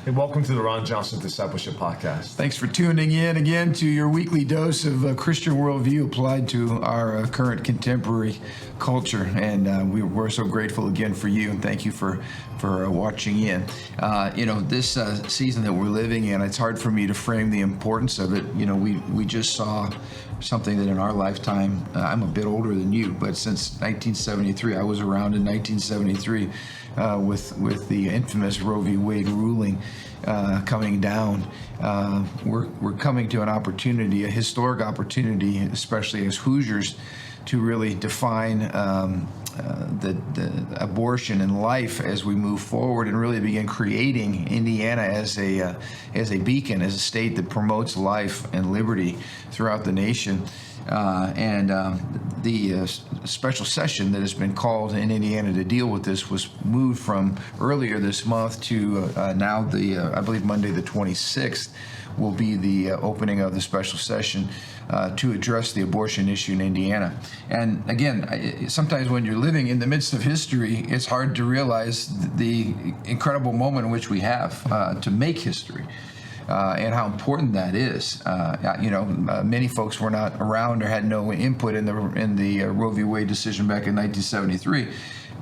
Hey, welcome to the Ron Johnson Discipleship Podcast. Thanks for tuning in again to your weekly dose of Christian worldview applied to our current contemporary culture. And we're so grateful again for you, and thank you for watching in. This season that we're living in, it's hard for me to frame the importance of it. We just saw something that in our lifetime, I'm a bit older than you, but since 1973, I was around in 1973 with the infamous Roe v. Wade ruling coming down. We're coming to an opportunity, a historic opportunity, especially as Hoosiers, to really define the abortion and life as we move forward, and really begin creating Indiana as a beacon, as a state that promotes life and liberty throughout the nation. The special session that has been called in Indiana to deal with this was moved from earlier this month to now I believe Monday the 26th will be the opening of the special session to address the abortion issue in Indiana. And again, sometimes when you're living in the midst of history, it's hard to realize the incredible moment in which we have to make history. And how important that is. Many folks were not around or had no input in the Roe v. Wade decision back in 1973,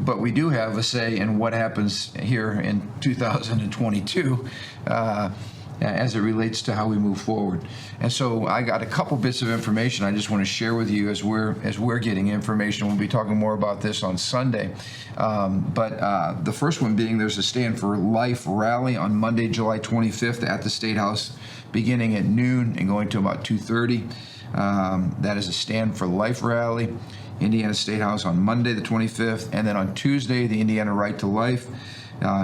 but we do have a say in what happens here in 2022 as it relates to how we move forward. And so I got a couple bits of information I just want to share with you as we're getting information. We'll be talking more about this on Sunday. But the first one being, there's a Stand for Life rally on Monday, July 25th at the State House, beginning at noon and going to about 2:30. That is a Stand for Life rally, Indiana State House on Monday the 25th. And then on Tuesday, the Indiana Right to Life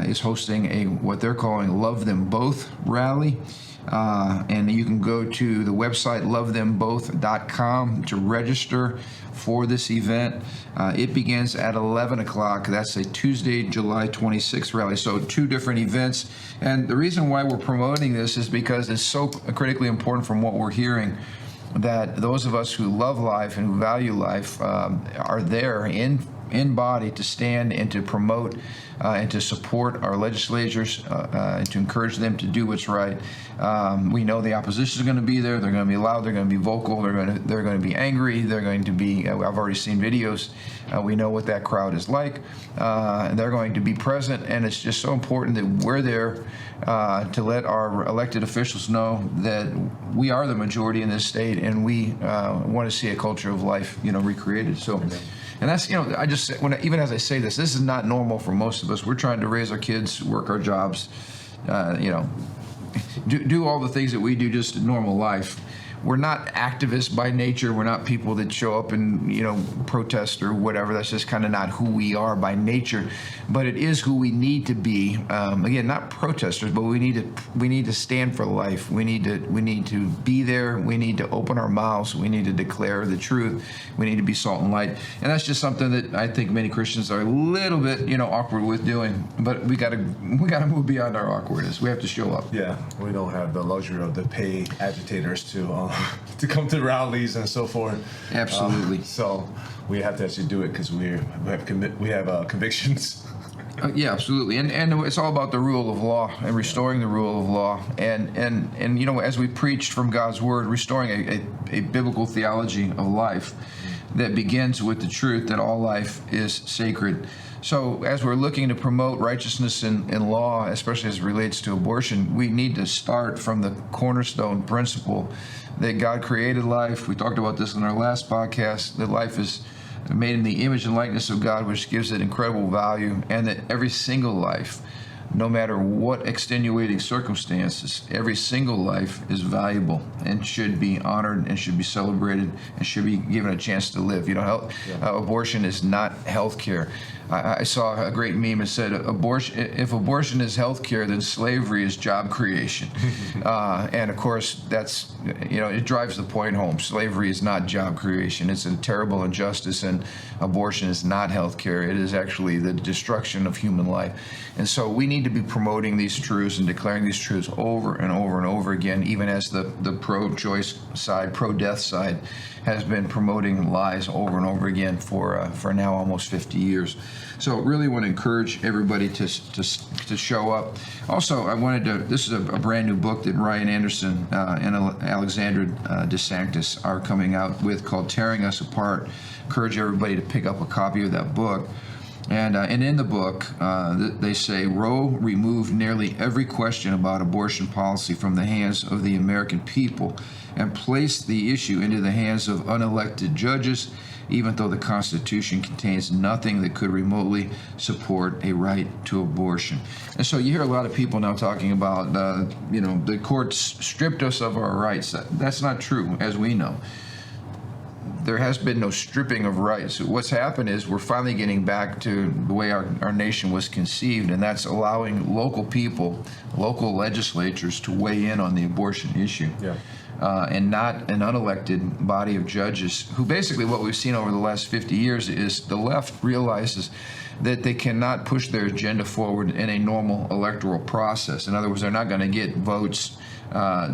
is hosting what they're calling Love Them Both rally. And you can go to the website lovethemboth.com to register for this event. It begins at 11 o'clock. That's a Tuesday, July 26th rally. So two different events. And the reason why we're promoting this is because it's so critically important from what we're hearing, that those of us who love life and who value life are there in body to stand and to promote and to support our legislators and to encourage them to do what's right. We know the opposition is going to be there. They're going to be loud. They're going to be vocal. They're going to be angry. They're going to be. I've already seen videos. We know what that crowd is like. They're going to be present, and it's just so important that we're there to let our elected officials know that we are the majority in this state, and we want to see a culture of life, recreated. So. And that's, I just, even as I say this is not normal for most of us. We're trying to raise our kids, work our jobs, do all the things that we do just in normal life. We're not activists by nature. We're not people that show up and, protest or whatever. That's just kind of not who we are by nature. But it is who we need to be. Again, not protesters, but we need to stand for life. We need to be there. We need to open our mouths. We need to declare the truth. We need to be salt and light. And that's just something that I think many Christians are a little bit, awkward with doing. But we gotta move beyond our awkwardness. We have to show up. Yeah, we don't have the luxury of the pay agitators to come to rallies and so forth. Absolutely. So we have to actually do it because we have convictions. Yeah, absolutely. And it's all about the rule of law and restoring the rule of law. And as we preached from God's word, restoring a biblical theology of life that begins with the truth that all life is sacred. So as we're looking to promote righteousness in law, especially as it relates to abortion, we need to start from the cornerstone principle that God created life. We talked about this in our last podcast, that life is made in the image and likeness of God, which gives it incredible value, and that every single life, no matter what extenuating circumstances, every single life is valuable and should be honored and should be celebrated and should be given a chance to live. Abortion is not health care. I saw a great meme that said, if abortion is health care, then slavery is job creation. And of course, that's, it drives the point home. Slavery is not job creation. It's a terrible injustice, and abortion is not health care. It is actually the destruction of human life. And so we need to be promoting these truths and declaring these truths over and over and over again, even as the pro-choice side, pro-death side has been promoting lies over and over again for now almost 50 years. So really want to encourage everybody to show up. Also, I wanted to, this is a brand new book that Ryan Anderson and Alexandra DeSanctis are coming out with called Tearing Us Apart. Encourage everybody to pick up a copy of that book. And in the book, they say Roe removed nearly every question about abortion policy from the hands of the American people and placed the issue into the hands of unelected judges, even though the Constitution contains nothing that could remotely support a right to abortion. And so you hear a lot of people now talking about, the courts stripped us of our rights. That's not true, as we know. There has been no stripping of rights. What's happened is we're finally getting back to the way our nation was conceived, and that's allowing local people, local legislatures to weigh in on the abortion issue. Yeah. And not an unelected body of judges who basically what we've seen over the last 50 years is the left realizes that they cannot push their agenda forward in a normal electoral process. In other words, they're not going to get votes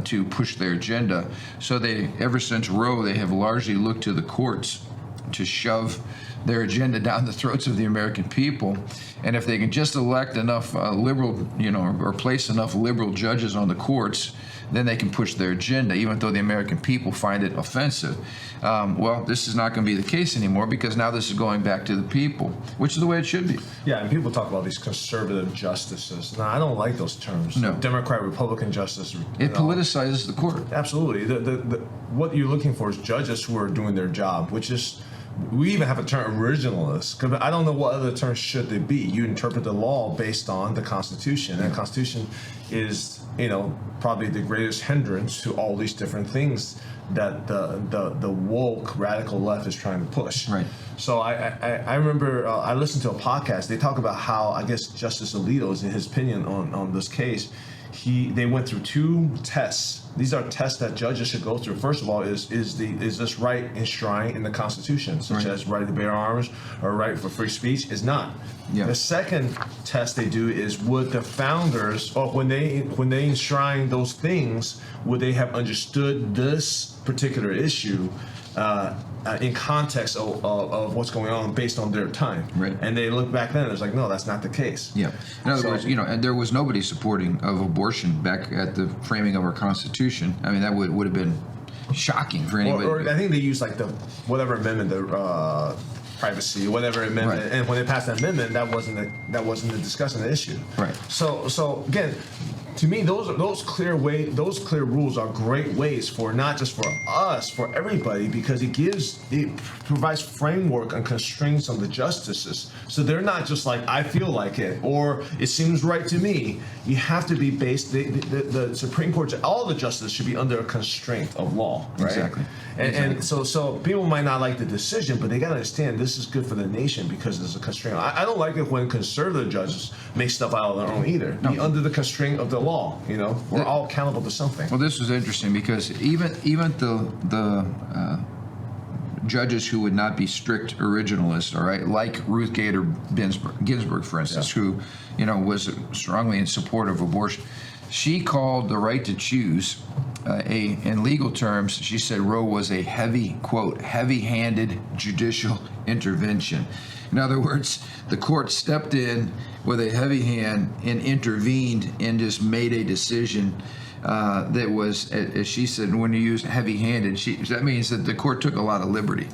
to push their agenda. So they, ever since Roe, they have largely looked to the courts to shove their agenda down the throats of the American people. And if they can just elect enough liberal, or place enough liberal judges on the courts, then they can push their agenda, even though the American people find it offensive. Well, this is not going to be the case anymore because now this is going back to the people, which is the way it should be. Yeah, and people talk about these conservative justices. No, I don't like those terms. No. Democrat, Republican justice. It politicizes the court. Absolutely. What you're looking for is judges who are doing their job, which is, we even have a term originalist, because I don't know what other terms should they be. You interpret the law based on the Constitution, and the Constitution is, probably the greatest hindrance to all these different things that the woke radical left is trying to push. Right. So I remember I listened to a podcast. They talk about how, I guess, Justice Alito's, in his opinion on this case, they went through two tests. These are tests that judges should go through. First of all, is this right enshrined in the Constitution, such as right to bear arms or right for free speech? Is not. Yeah. The second test they do is, would the founders, or when they enshrine those things, would they have understood this particular issue in context of what's going on based on their time? Right. And they look back then, and it's like, no, that's not the case. Yeah. In other words, and there was nobody supporting of abortion back at the framing of our Constitution. I mean, that would have been shocking for anybody. Or I think they used like the whatever amendment, the privacy, whatever amendment, Right. and when they passed that amendment, that wasn't the discussing the issue. Right. So again, to me, those clear rules are great ways for not just for us, for everybody, because it provides framework and constraints on the justices, so they're not just like, I feel like it or it seems right to me. You have to be based. The Supreme Court, all the justices should be under a constraint of law. Right? Exactly. And so people might not like the decision, but they got to understand this is good for the nation because there's a constraint. I don't like it when conservative judges make stuff out of their own either. No. Be under the constraint of the law. We're all accountable to something. Well, this was interesting because even the judges who would not be strict originalists, all right, like Ruth Bader Ginsburg, for instance, who was strongly in support of abortion, she called the right to choose in legal terms, she said Roe was a heavy-handed judicial intervention. In other words, the court stepped in with a heavy hand and intervened and just made a decision that was, as she said, when you use heavy-handed, that means that the court took a lot of liberty.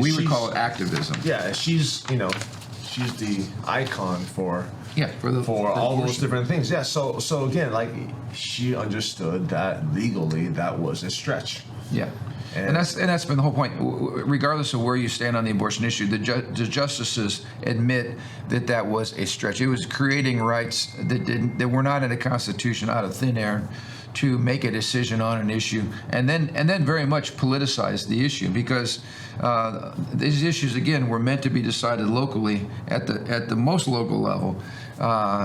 We would call it activism. Yeah, she's the icon for all those different things. Yeah, so again, like, she understood that legally that was a stretch. Yeah. And that's been the whole point. Regardless of where you stand on the abortion issue, the justices admit that was a stretch. It was creating rights that were not in the Constitution out of thin air to make a decision on an issue, and then very much politicize the issue, because these issues again were meant to be decided locally at the most local level,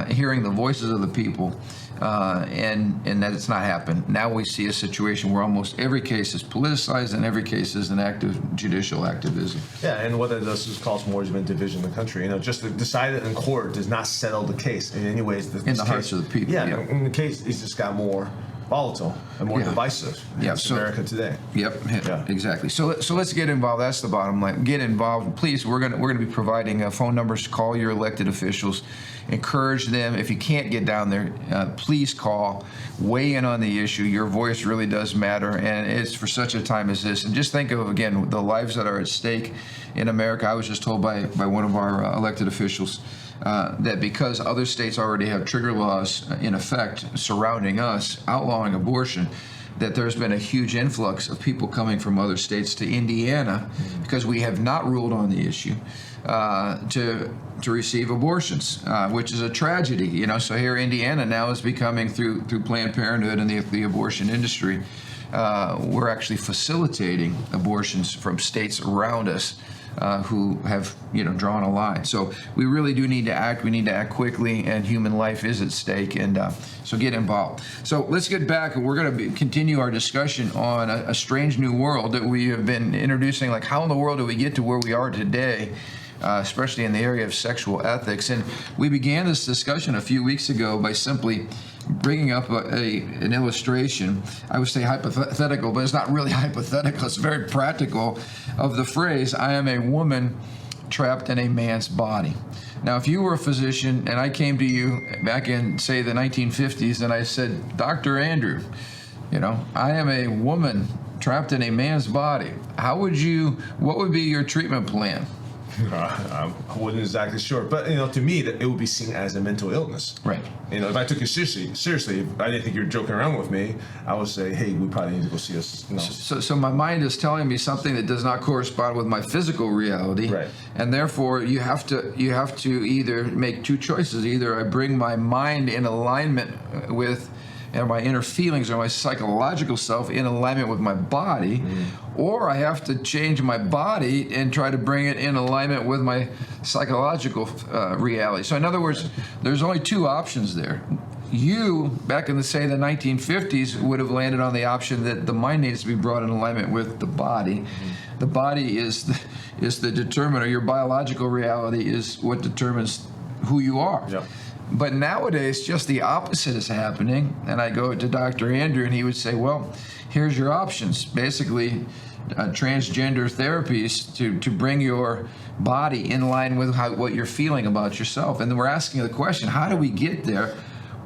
hearing the voices of the people. And that it's not happened. Now we see a situation where almost every case is politicized and every case is an act of judicial activism. Yeah, and what it does is cause more division in the country. Just to decide it in court does not settle the case in any ways. In the hearts of the people. Yeah, in the case, it's just got more volatile and more divisive in America today. Yep, exactly. So let's get involved. That's the bottom line. Get involved, please. We're gonna be providing phone numbers. Call your elected officials. Encourage them. If you can't get down there, please call. Weigh in on the issue. Your voice really does matter, and it's for such a time as this. And just think of, again, the lives that are at stake in America. I was just told by one of our elected officials that because other states already have trigger laws in effect surrounding us, outlawing abortion, that there's been a huge influx of people coming from other states to Indiana because we have not ruled on the issue to receive abortions, which is a tragedy. You know, so here Indiana now is becoming through Planned Parenthood and the abortion industry. We're actually facilitating abortions from states around us who have, drawn a line. So we really do need to act. We need to act quickly, and human life is at stake. And so get involved. So let's get back, and we're going to continue our discussion on a strange new world that we have been introducing. Like, how in the world do we get to where we are today? Especially in the area of sexual ethics. And we began this discussion a few weeks ago by simply bringing up an illustration. I would say hypothetical, but it's not really hypothetical. It's very practical, of the phrase, I am a woman trapped in a man's body. Now, if you were a physician and I came to you back in, say, the 1950s, and I said, Dr. Andrew, I am a woman trapped in a man's body, what would be your treatment plan? I wasn't exactly sure, but to me, it would be seen as a mental illness. Right. If I took it seriously, if I didn't think you're joking around with me, I would say, hey, we probably need to go see us. So my mind is telling me something that does not correspond with my physical reality, right? And therefore, you have to either make two choices. Either I bring my mind in alignment with, and my inner feelings or my psychological self in alignment with my body, or I have to change my body and try to bring it in alignment with my psychological reality. So in other words, there's only two options there. You, back in the 1950s, would have landed on the option that the mind needs to be brought in alignment with the body. The body is the determiner. Your biological reality is what determines who you are. Yep. But nowadays, just the opposite is happening. And I go to Dr. Andrew, and he would say, well, here's your options. Basically, transgender therapies to bring your body in line with what you're feeling about yourself. And then we're asking the question, how do we get there?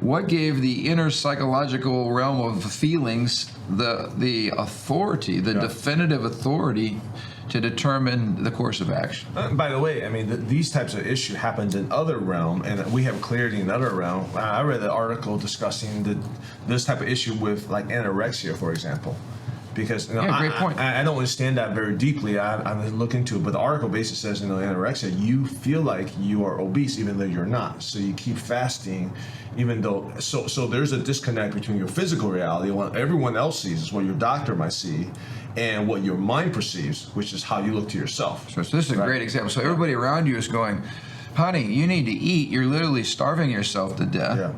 What gave the inner psychological realm of feelings the authority, the definitive authority to determine the course of action? By the way, these types of issues happens in other realm, and we have clarity in other realm. I read an article discussing this type of issue with like anorexia, for example. Because great point. I don't understand that very deeply. I'm looking into it, but the article basically says, anorexia, you feel like you are obese even though you're not. So you keep fasting, even though. So there's a disconnect between your physical reality, what everyone else sees is what your doctor might see, and what your mind perceives, which is how you look to yourself. So this is a great example. So everybody around you is going, honey, you need to eat. You're literally starving yourself to death. Yeah.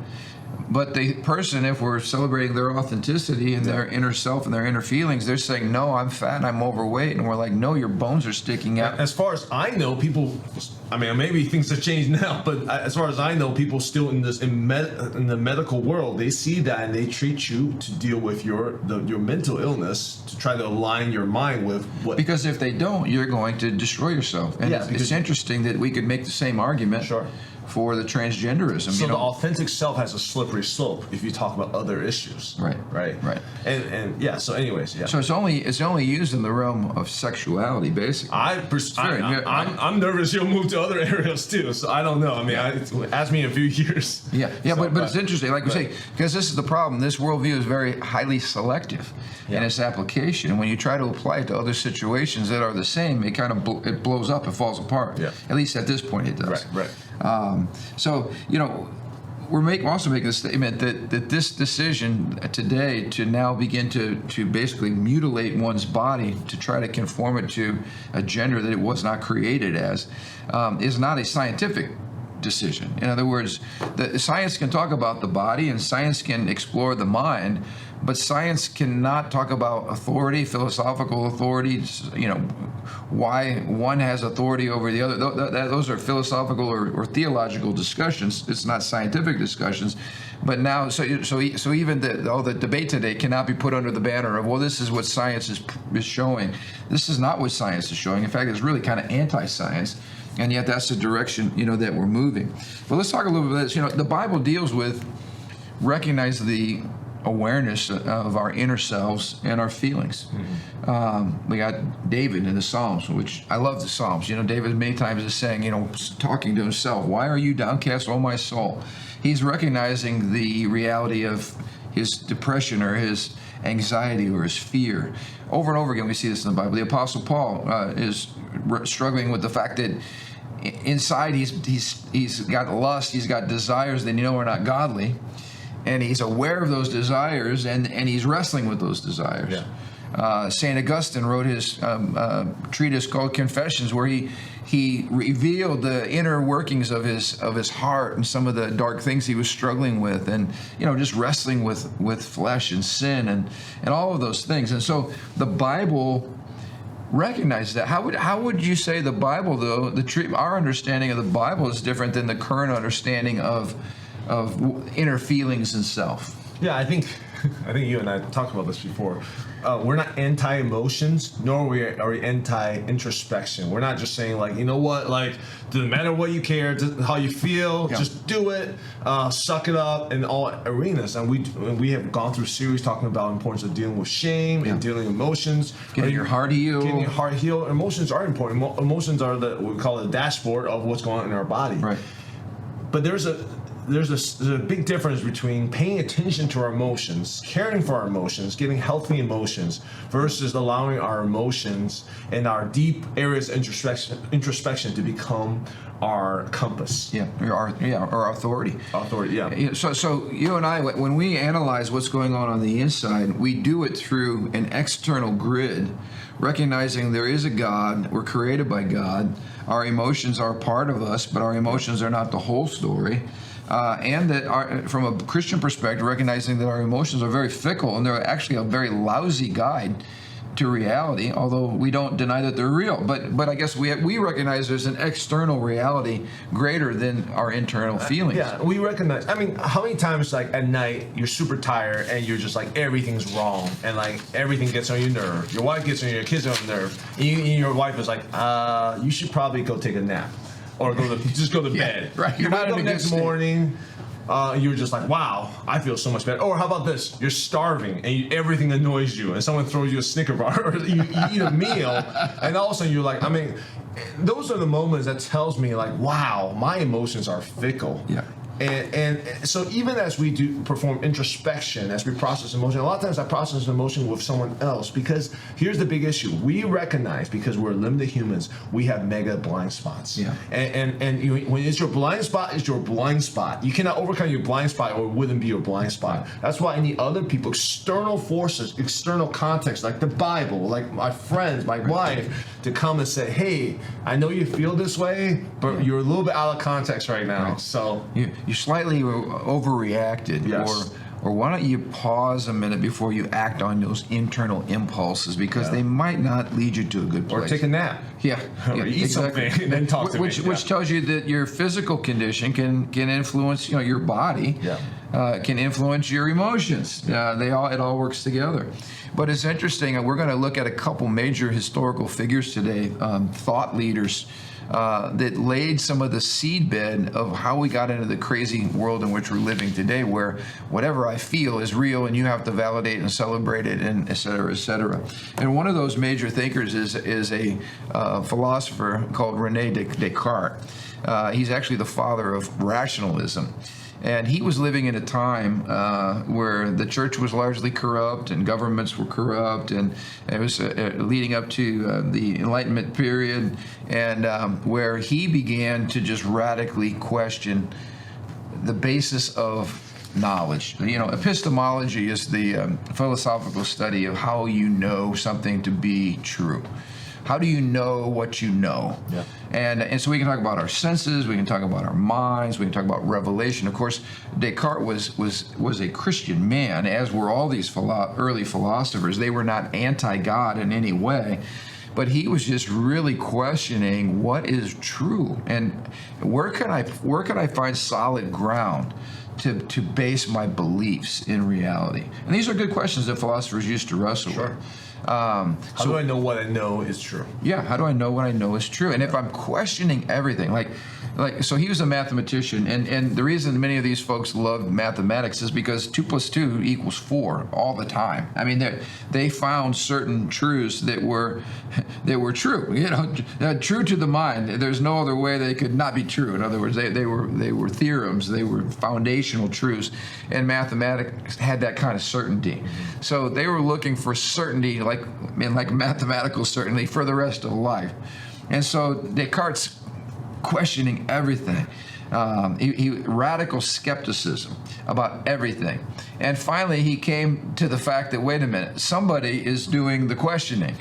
But the person, if we're celebrating their authenticity and their inner self and their inner feelings, they're saying, no, I'm fat and I'm overweight. And we're like, no, your bones are sticking out. As far as I know, people, maybe things have changed now, but as far as I know, people still in the medical world, they see that and they treat you to deal with your mental illness, to try to align your mind with what. Because if they don't, you're going to destroy yourself. And it's interesting that we could make the same argument. Sure. For the transgenderism. So the authentic self has a slippery slope if you talk about other issues. Right. And so anyways, yeah. So it's only used in the realm of sexuality, basically. I'm nervous you'll move to other areas too, so I don't know. Ask me in a few years. But it's interesting, like we say, because this is the problem. This worldview is very highly selective in its application. And when you try to apply it to other situations that are the same, it kind of it blows up, it falls apart. Yeah. At least at this point it does. Right. So, we're also making a statement that this decision today to now begin to basically mutilate one's body to try to conform it to a gender that it was not created as is not a scientific decision. In other words, the science can talk about the body and science can explore the mind, but science cannot talk about authority, philosophical authority, why one has authority over the other. Those are philosophical or theological discussions. It's not scientific discussions. But now, so even the debate today cannot be put under the banner of, well, this is what science is showing. This is not what science is showing. In fact, it's really kind of anti-science. And yet that's the direction, that we're moving. But let's talk a little bit about this. The Bible deals with recognize the awareness of our inner selves and our feelings. We got David in the Psalms, which I love the Psalms. David many times is saying, talking to himself, why are you downcast, O my soul? He's recognizing the reality of his depression or his anxiety or his fear. Over and over again, we see this in the Bible. The Apostle Paul is struggling with the fact that inside he's got lust, he's got desires that are not godly, and he's aware of those desires, and he's wrestling with those desires. Yeah. St. Augustine wrote his treatise called Confessions, where he revealed the inner workings of his heart and some of the dark things he was struggling with, and just wrestling with flesh and sin and all of those things. And so the Bible recognizes that. How would you say the Bible, though, our understanding of the Bible is different than the current understanding of inner feelings and self? Yeah, I think you and I talked about this before. We're not anti-emotions, nor are we anti-introspection. We're not just saying doesn't matter what you care, how you feel, just do it, suck it up in all arenas. And we have gone through series talking about the importance of dealing with shame and dealing with emotions. Getting your heart healed. Getting your heart healed. Emotions are important. Emotions are we call it the dashboard of what's going on in our body. Right. But there's a big difference between paying attention to our emotions, caring for our emotions, getting healthy emotions, versus allowing our emotions and our deep areas of introspection to become our compass. Or our authority. Authority, yeah. So you and I, when we analyze what's going on the inside, we do it through an external grid, recognizing there is a God, we're created by God, our emotions are part of us, but our emotions are not the whole story. And that from a Christian perspective, recognizing that our emotions are very fickle and they're actually a very lousy guide to reality, although we don't deny that they're real. But I guess we recognize there's an external reality greater than our internal feelings. Yeah, we recognize. I mean, how many times at night you're super tired and you're just everything's wrong and everything gets on your nerve. Your wife gets on your kids on your nerve. And your wife is you should probably go take a nap. Or just go to bed. Right. You're not in the next morning. You're just wow, I feel so much better. Or how about this? You're starving and everything annoys you, and someone throws you a Snicker bar, or you eat a meal, and all of a sudden you're those are the moments that tells me wow, my emotions are fickle. Yeah. And so even as we do perform introspection, as we process emotion, a lot of times I process an emotion with someone else, because here's the big issue. We recognize, because we're limited humans, we have mega blind spots. Yeah. And when it's your blind spot, it's your blind spot. You cannot overcome your blind spot, or it wouldn't be your blind spot. That's why I need other people, external forces, external context, like the Bible, like my friends, my wife, to come and say, hey, I know you feel this way, but you're a little bit out of context right now. Right. So you slightly overreacted. Yes. Or why don't you pause a minute before you act on those internal impulses, because they might not lead you to a good place. Or take a nap. Or eat something and then talk to me. Which tells you that your physical condition can influence your body. Can influence your emotions. It all works together. But it's interesting. We're going to look at a couple major historical figures today, thought leaders, that laid some of the seedbed of how we got into the crazy world in which we're living today, where whatever I feel is real and you have to validate and celebrate it, and et cetera, et cetera. And one of those major thinkers is a philosopher called Rene Descartes. He's actually the father of rationalism. And he was living in a time where the church was largely corrupt and governments were corrupt, and it was leading up to the Enlightenment period, and where he began to just radically question the basis of knowledge. Epistemology is the philosophical study of how you know something to be true. How do you know what you know? Yeah. And so we can talk about our senses, we can talk about our minds, we can talk about revelation. Of course, Descartes was a Christian man, as were all these early philosophers. They were not anti-God in any way, but he was just really questioning what is true and where can I find solid ground to base my beliefs in reality. And these are good questions that philosophers used to wrestle with. How do I know what I know is true? Yeah, how do I know what I know is true? And if I'm questioning everything, so he was a mathematician, and the reason many of these folks loved mathematics is because 2 + 2 = 4 all the time. I mean, they found certain truths that were true, true to the mind. There's no other way they could not be true. In other words, they were theorems, they were foundational truths, and mathematics had that kind of certainty. So they were looking for certainty, like mathematical certainty for the rest of life. And so Descartes questioning everything. He radical skepticism about everything. And finally, he came to the fact that, wait a minute, somebody is doing the questioning.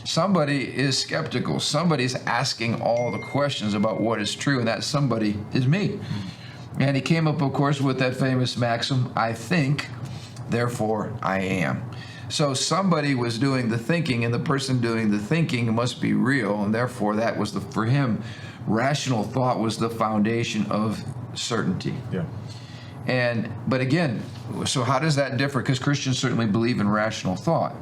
Somebody is skeptical. Somebody's asking all the questions about what is true, and that somebody is me. And he came up, of course, with that famous maxim, I think, therefore I am. So somebody was doing the thinking, and the person doing the thinking must be real, and therefore that was for him, rational thought was the foundation of certainty. Yeah. But again, so how does that differ? Because Christians certainly believe in rational thought.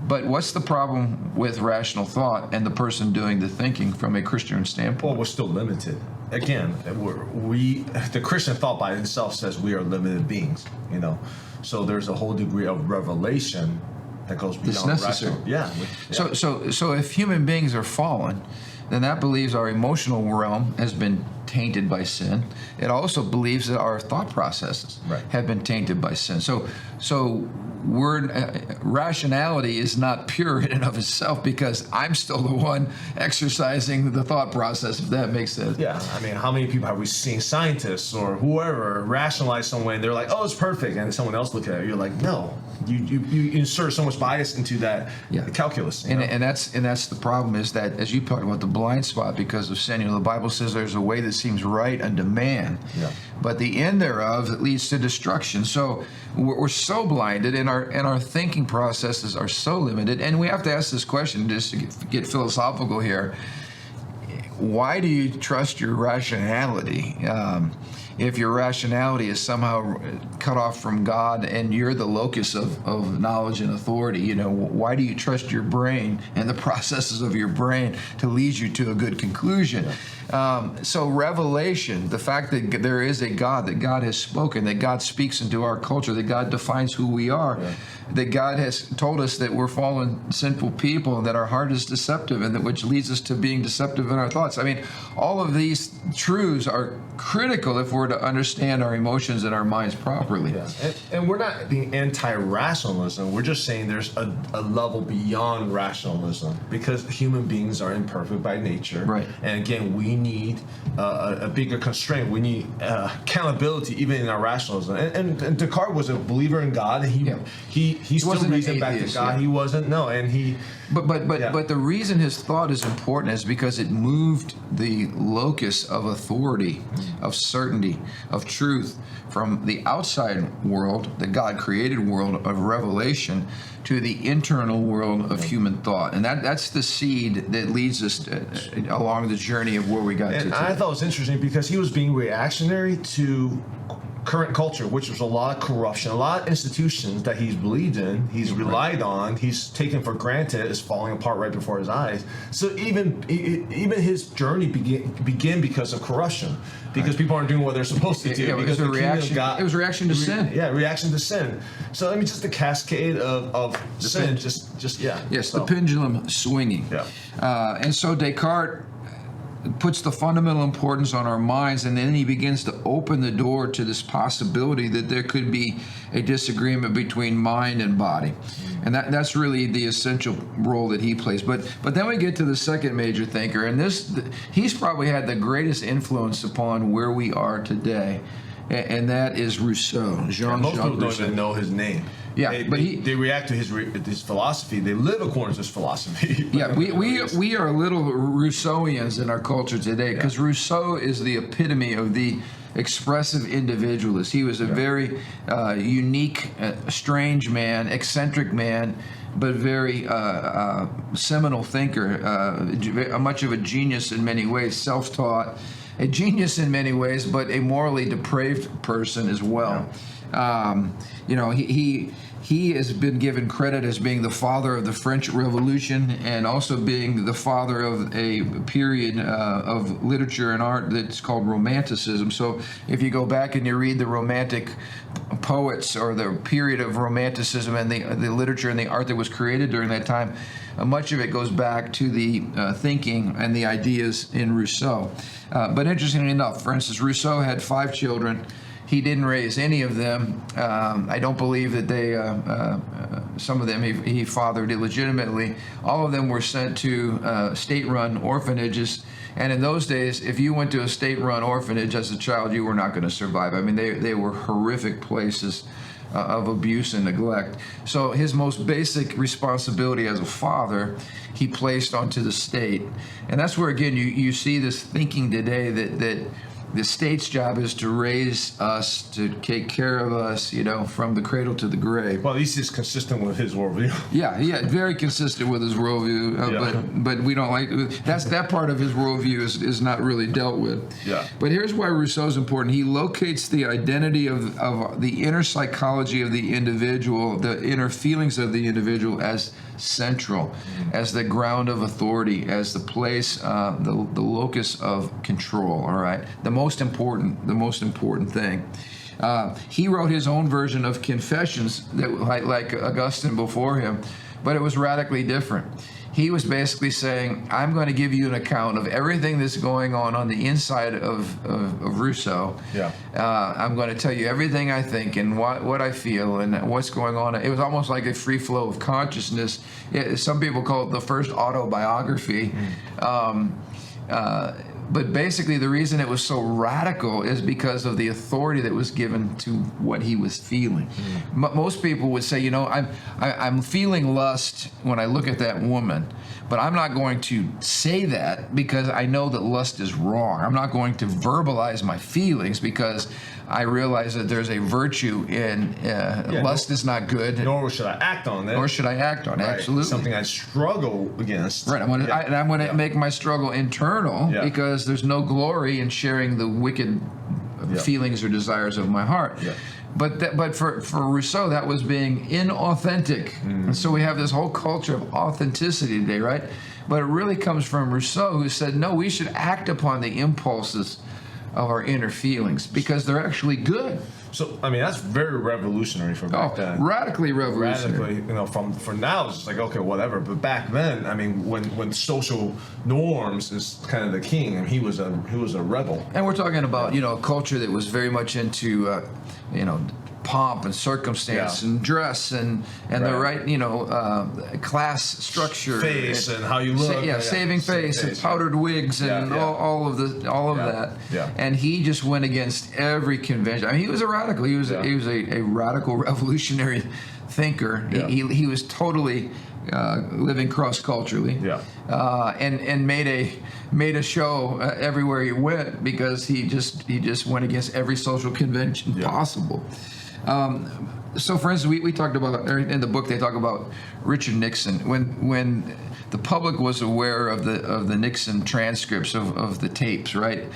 But what's the problem with rational thought and the person doing the thinking from a Christian standpoint? Well, we're still limited. Again, the Christian thought by itself says we are limited beings, So there's a whole degree of revelation that goes beyond it's necessary. rational. Yeah. So if human beings are fallen, then that believes our emotional realm has been tainted by sin. It also believes that our thought processes have been tainted by sin. So rationality is not pure in and of itself, because I'm still the one exercising the thought process, if that makes sense. Yeah, I mean, how many people have we seen, scientists or whoever, rationalize some way, and they're like, oh, it's perfect, and someone else look at it, you're like, no, you insert so much bias into that calculus. And that's the problem, is that, as you talked about, the blind spot because of sin. The Bible says there's a way that seems right unto man, but the end thereof it leads to destruction. So we're so blinded, and our thinking processes are so limited. And we have to ask this question, just to get philosophical here: why do you trust your rationality? If your rationality is somehow cut off from God and you're the locus of knowledge and authority, why do you trust your brain and the processes of your brain to lead you to a good conclusion? So revelation, the fact that there is a God, that God has spoken, that God speaks into our culture, that God defines who we are, that God has told us that we're fallen, sinful people, and that our heart is deceptive, and that which leads us to being deceptive in our thoughts. I mean, all of these truths are critical if we're to understand our emotions and our minds properly. Yeah. And we're not being anti-rationalism. We're just saying there's a level beyond rationalism, because human beings are imperfect by nature. Right. And again, we need a bigger constraint. We need accountability even in our rationalism. And Descartes was a believer in God. He still reasoned back to God. He wasn't. No, and he. But the reason his thought is important is because it moved the locus of authority, of certainty, of truth from the outside world, the God created world of revelation, to the internal world of human thought. And that's the seed that leads us along the journey of where we got to today. I thought it was interesting because he was being reactionary to current culture, which was a lot of corruption, a lot of institutions that he's believed in, he's relied on, he's taken for granted, is falling apart right before his eyes. So even his journey began because of corruption, because people aren't doing what they're supposed to do. Because it was a reaction to sin. Yeah, reaction to sin. So I mean, just the cascade of sin, Yes, the pendulum swinging. Yeah. And so Descartes puts the fundamental importance on our minds, and then he begins to open the door to this possibility that there could be a disagreement between mind and body. And that's really the essential role that he plays. But then we get to the second major thinker, and he's probably had the greatest influence upon where we are today. and that is Rousseau. Most Jean-Jacques people don't Rousseau. even know his name. Yeah, they react to his philosophy. They live according to his philosophy. Yeah, we are little Rousseauians in our culture today, because Rousseau is the epitome of the expressive individualist. He was a very unique, strange man, eccentric man, but very seminal thinker, much of a genius in many ways, self-taught, a genius in many ways, but a morally depraved person as well. He has been given credit as being the father of the French Revolution, and also being the father of a period of literature and art that's called Romanticism. So if you go back and you read the Romantic poets, or the period of Romanticism and the literature and the art that was created during that time, much of it goes back to the thinking and the ideas in Rousseau. But interestingly enough, for instance, Rousseau had 5 children. He didn't raise any of them. I don't believe that some of them he fathered illegitimately. All of them were sent to state-run orphanages. And in those days, if you went to a state-run orphanage as a child, you were not going to survive. I mean, they were horrific places of abuse and neglect. So his most basic responsibility as a father, he placed onto the state. And that's where, again, you see this thinking today that the state's job is to raise us, to take care of us, from the cradle to the grave. Well, at least it's consistent with his worldview. Yeah, very consistent with his worldview. But we don't like that part of his worldview is not really dealt with. Yeah. But here's why Rousseau's important. He locates the identity of the inner psychology of the individual, the inner feelings of the individual, as central, as the ground of authority, as the place, the locus of control. All right, the most important thing. He wrote his own version of Confessions, that like Augustine before him, but it was radically different. He was basically saying, I'm going to give you an account of everything that's going on the inside of Rousseau. Yeah. I'm going to tell you everything I think and what I feel and what's going on. It was almost like a free flow of consciousness. Some people call it the first autobiography. But basically, the reason it was so radical is because of the authority that was given to what he was feeling. Most people would say, I'm feeling lust when I look at that woman, but I'm not going to say that because I know that lust is wrong. I'm not going to verbalize my feelings because I realize that there's a virtue in lust is not good. Nor should I act on that. Right. Absolutely. Something I struggle against. Right. I'm going to make my struggle internal because there's no glory in sharing the wicked feelings or desires of my heart. Yeah. But for Rousseau, that was being inauthentic. And so we have this whole culture of authenticity today, right? But it really comes from Rousseau, who said, no, we should act upon the impulses of our inner feelings because they're actually good. So, I mean, that's very revolutionary for back then. Radically revolutionary. For now, it's just like, okay, whatever. But back then, I mean, when social norms is kind of the king, and he was a rebel. And we're talking about, a culture that was very much into, pomp and circumstance and dress and the right, class structure. Face and how you look. Saving face and powdered wigs and all of that. Yeah. And he just went against every convention. I mean, he was a radical. He was a radical revolutionary thinker. Yeah. He was totally living cross-culturally. Yeah. And made a show everywhere he went because he just went against every social convention possible. So, for instance, we talked about, in the book they talk about Richard Nixon. When the public was aware of the Nixon transcripts of the tapes, right?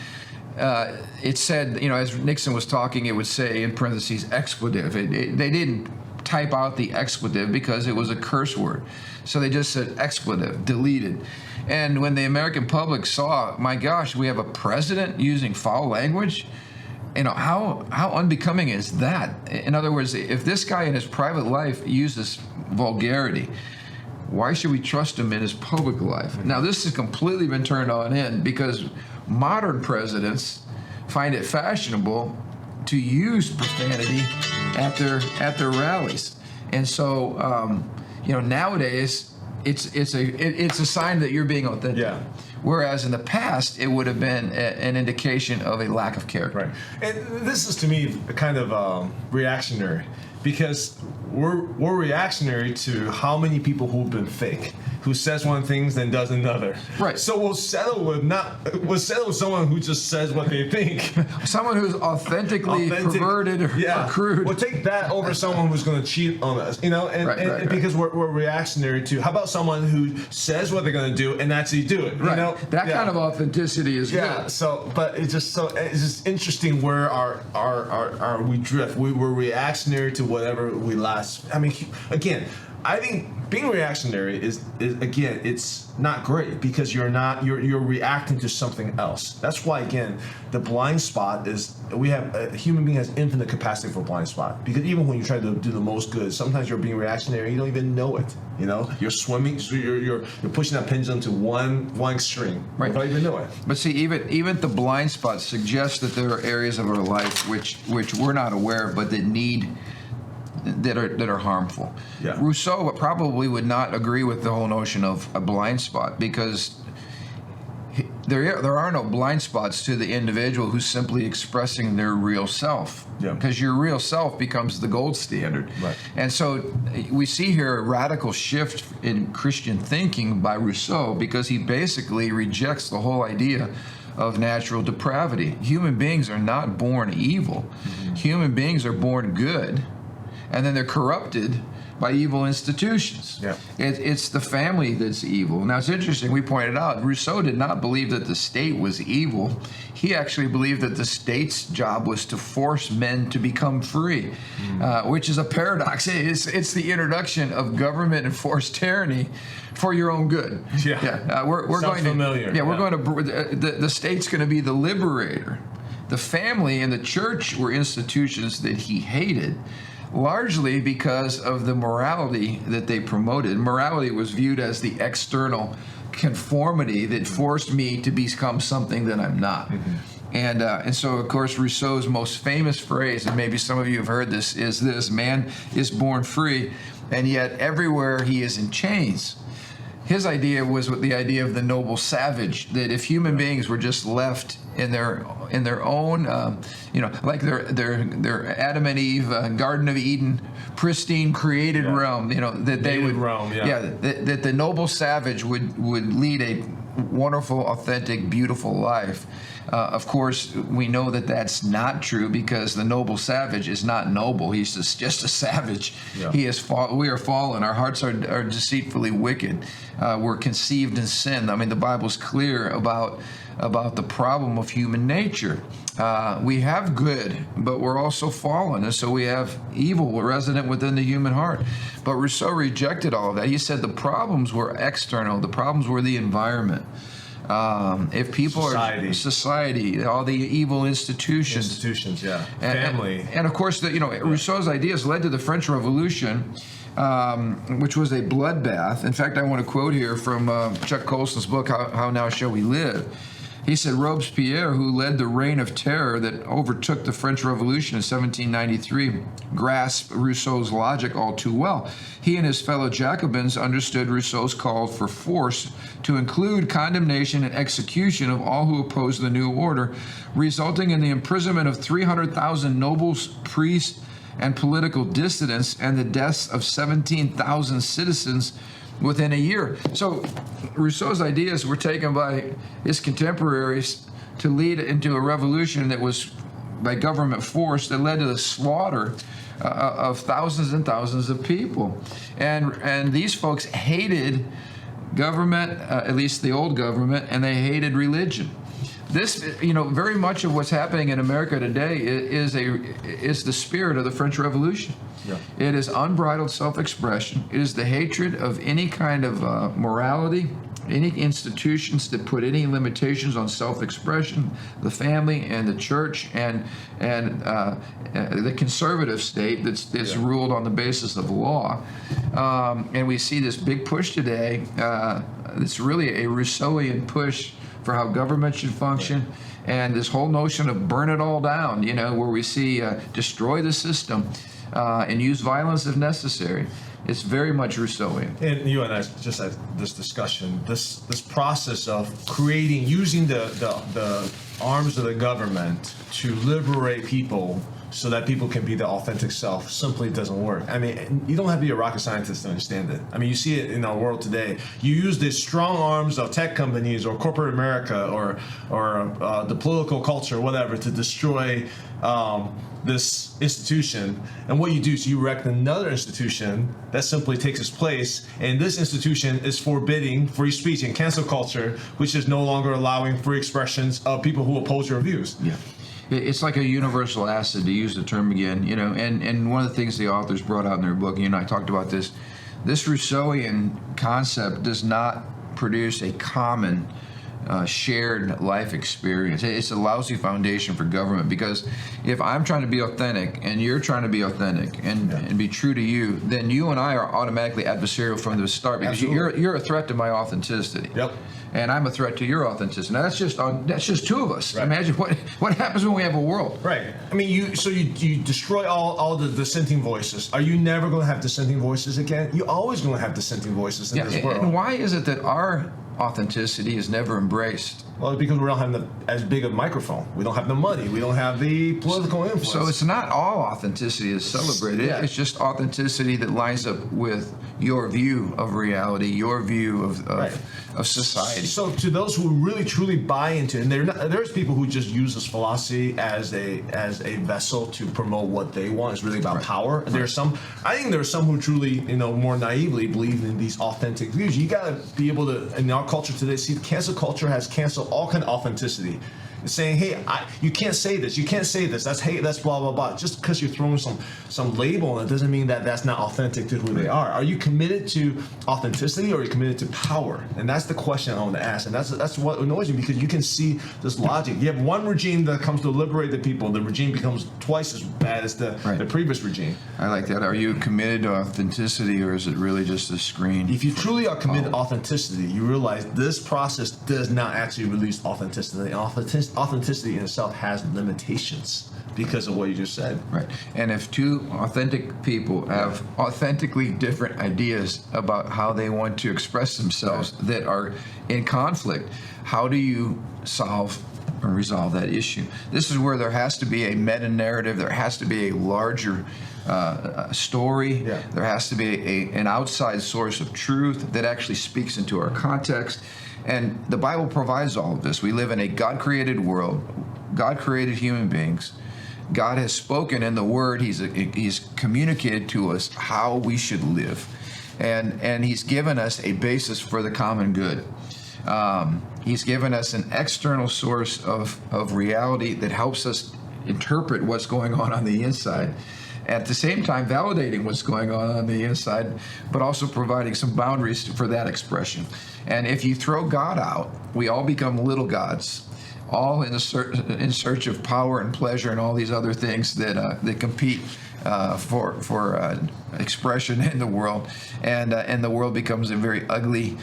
It said, as Nixon was talking, it would say in parentheses expletive. They didn't type out the expletive because it was a curse word, so they just said expletive, deleted. And when the American public saw, my gosh, we have a president using foul language. How unbecoming is that? In other words, if this guy in his private life uses vulgarity, why should we trust him in his public life? Now, this has completely been turned on in because modern presidents find it fashionable to use profanity at their rallies. And so, nowadays, it's a sign that you're being authentic. Yeah. Whereas in the past, it would have been an indication of a lack of character. Right. And this is to me kind of reactionary, because we're reactionary to how many people who've been fake, who says one thing then does another. Right. So we'll settle with someone who just says what they think. Someone who's authentically perverted or crude. We'll take that over someone who's going to cheat on us, and because we're reactionary to. How about someone who says what they're going to do and actually do it? Right. That kind of authenticity is good. So, but it's just interesting where our we drift. We're reactionary to whatever we last. I mean, again, I think being reactionary is again, it's not great, because you're reacting to something else. That's why, again, the blind spot is, a human being has infinite capacity for blind spot, because even when you try to do the most good, sometimes you're being reactionary, you don't even know it. You're swimming, so you're pushing that pendulum to one extreme. Right. You don't even know it. But see, even the blind spots suggest that there are areas of our life which we're not aware of, but that are harmful. Yeah. Rousseau probably would not agree with the whole notion of a blind spot, because there are no blind spots to the individual who's simply expressing their real self. Yeah. Because your real self becomes the gold standard. Right. And so we see here a radical shift in Christian thinking by Rousseau, because he basically rejects the whole idea of natural depravity. Human beings are not born evil. Mm-hmm. Human beings are born good, and then they're corrupted by evil institutions. Yeah. It's the family that's evil. Now, it's interesting, we pointed out, Rousseau did not believe that the state was evil. He actually believed that the state's job was to force men to become free, which is a paradox. It's the introduction of government and forced tyranny for your own good. Yeah. We're Sounds going familiar. to, we're going to, the state's going to be the liberator. The family and the church were institutions that he hated, largely because of the morality that they promoted. Morality was viewed as the external conformity that forced me to become something that I'm not. Mm-hmm. And so, of course, Rousseau's most famous phrase, and maybe some of you have heard this, is this: man is born free, and yet everywhere he is in chains. His idea was the idea of the noble savage, that if human beings were just left in their own, like their Adam and Eve, Garden of Eden, pristine created realm, that they would, that the noble savage would lead a wonderful, authentic, beautiful life. Of course, we know that that's not true, because the noble savage is not noble. He's just a savage. Yeah. We are fallen. Our hearts are deceitfully wicked. We're conceived in sin. I mean, the Bible's clear about the problem of human nature. We have good, but we're also fallen, and so we have evil resident within the human heart. But Rousseau rejected all of that. He said the problems were external. The problems were the environment. If people are society, all the evil institutions, family, and of course, Rousseau's ideas led to the French Revolution, which was a bloodbath. In fact, I want to quote here from Chuck Colson's book, How Now Shall We Live? He said, Robespierre, who led the reign of terror that overtook the French Revolution in 1793, grasped Rousseau's logic all too well. He and his fellow Jacobins understood Rousseau's call for force to include condemnation and execution of all who opposed the new order, resulting in the imprisonment of 300,000 nobles, priests, and political dissidents, and the deaths of 17,000 citizens within a year. So Rousseau's ideas were taken by his contemporaries to lead into a revolution that was by government force that led to the slaughter of thousands and thousands of people. And these folks hated government, at least the old government, and they hated religion. This, very much of what's happening in America today is the spirit of the French Revolution. Yeah. It is unbridled self-expression. It is the hatred of any kind of morality, any institutions that put any limitations on self-expression, the family and the church, and the conservative state that's ruled on the basis of law. And we see this big push today. It's really a Rousseauian push for how government should function, and this whole notion of burn it all down, where we see destroy the system. and use violence if necessary. It's very much Rousseauian. And you and I just had this discussion, this process of using the arms of the government to liberate people so that people can be their authentic self simply doesn't work. I mean, you don't have to be a rocket scientist to understand it. I mean, you see it in our world today. You use the strong arms of tech companies or corporate America or the political culture, whatever, to destroy this institution. And what you do is you erect another institution that simply takes its place, and this institution is forbidding free speech and cancel culture, which is no longer allowing free expressions of people who oppose your views. Yeah. It's like a universal acid, to use the term again, and one of the things the authors brought out in their book, you and I talked about this Rousseauian concept does not produce a common shared life experience. It's a lousy foundation for government, because if I'm trying to be authentic and you're trying to be authentic and be true to you, then you and I are automatically adversarial from the start, because you're a threat to my authenticity. Yep. And I'm a threat to your authenticity. Now, that's just two of us. Right. Imagine what happens when we have a world. Right. I mean, you destroy all the dissenting voices. Are you never going to have dissenting voices again? You're always going to have dissenting voices in this world. And why is it that our authenticity is never embraced? Well, because we don't have as big a microphone. We don't have the money. We don't have the political influence. So it's not all authenticity is celebrated. Yeah. It's just authenticity that lines up with your view of reality, your view of society. So to those who really truly buy into it, and there's people who just use this philosophy as a vessel to promote what they want. It's really about power. I think there are some who truly, more naively believe in these authentic views. You got to be able to, in our culture today, see cancel culture has canceled all kind of authenticity. It's saying, hey, you can't say this. You can't say this. That's hate. That's blah blah blah. Just because you're throwing some label on it doesn't mean that that's not authentic to who they are. Are you committed to authenticity, or are you committed to power? And that's the question I want to ask. And that's what annoys me, because you can see this logic. You have one regime that comes to liberate the people. The regime becomes twice as bad as the previous regime. I like that. Are you committed to authenticity, or is it really just a screen? If you truly are committed to authenticity, you realize this process does not actually release authenticity. Authenticity in itself has limitations because of what you just said. Right. And if two authentic people have authentically different ideas about how they want to express themselves that are in conflict, how do you solve or resolve that issue? This is where there has to be a meta-narrative. There has to be a larger story. Yeah. There has to be an outside source of truth that actually speaks into our context. And the Bible provides all of this. We live in a God-created world. God created human beings. God has spoken in the Word. He's communicated to us how we should live. And He's given us a basis for the common good. He's given us an external source of reality that helps us interpret what's going on the inside. At the same time, validating what's going on the inside, but also providing some boundaries for that expression. And if you throw God out, we all become little gods, all in search of power and pleasure and all these other things that compete for expression in the world, and the world becomes a very ugly,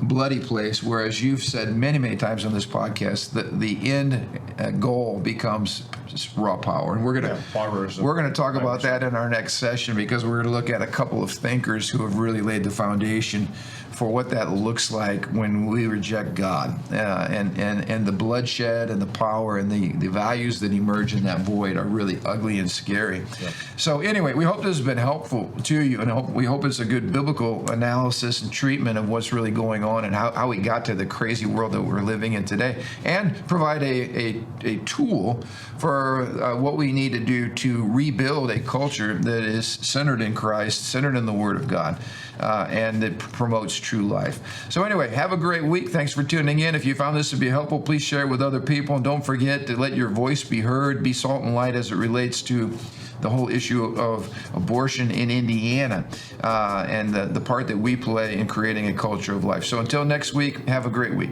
bloody place. Whereas you've said many times on this podcast that the end goal becomes just raw power, and we're gonna talk about that in our next session, because we're gonna look at a couple of thinkers who have really laid the foundation for what that looks like when we reject God, and the bloodshed and the power and the values that emerge in that void are really ugly and scary. Yeah. So anyway, we hope this has been helpful to you, and we hope it's a good biblical analysis and treatment of what's really going on and how we got to the crazy world that we're living in today, and provide a tool for what we need to do to rebuild a culture that is centered in Christ, centered in the Word of God, and that promotes true life. So anyway, have a great week. Thanks for tuning in. If you found this to be helpful, please share it with other people, and don't forget to let your voice be heard. Be salt and light as it relates to the whole issue of abortion in Indiana, and the part that we play in creating a culture of life. So until next week, have a great week.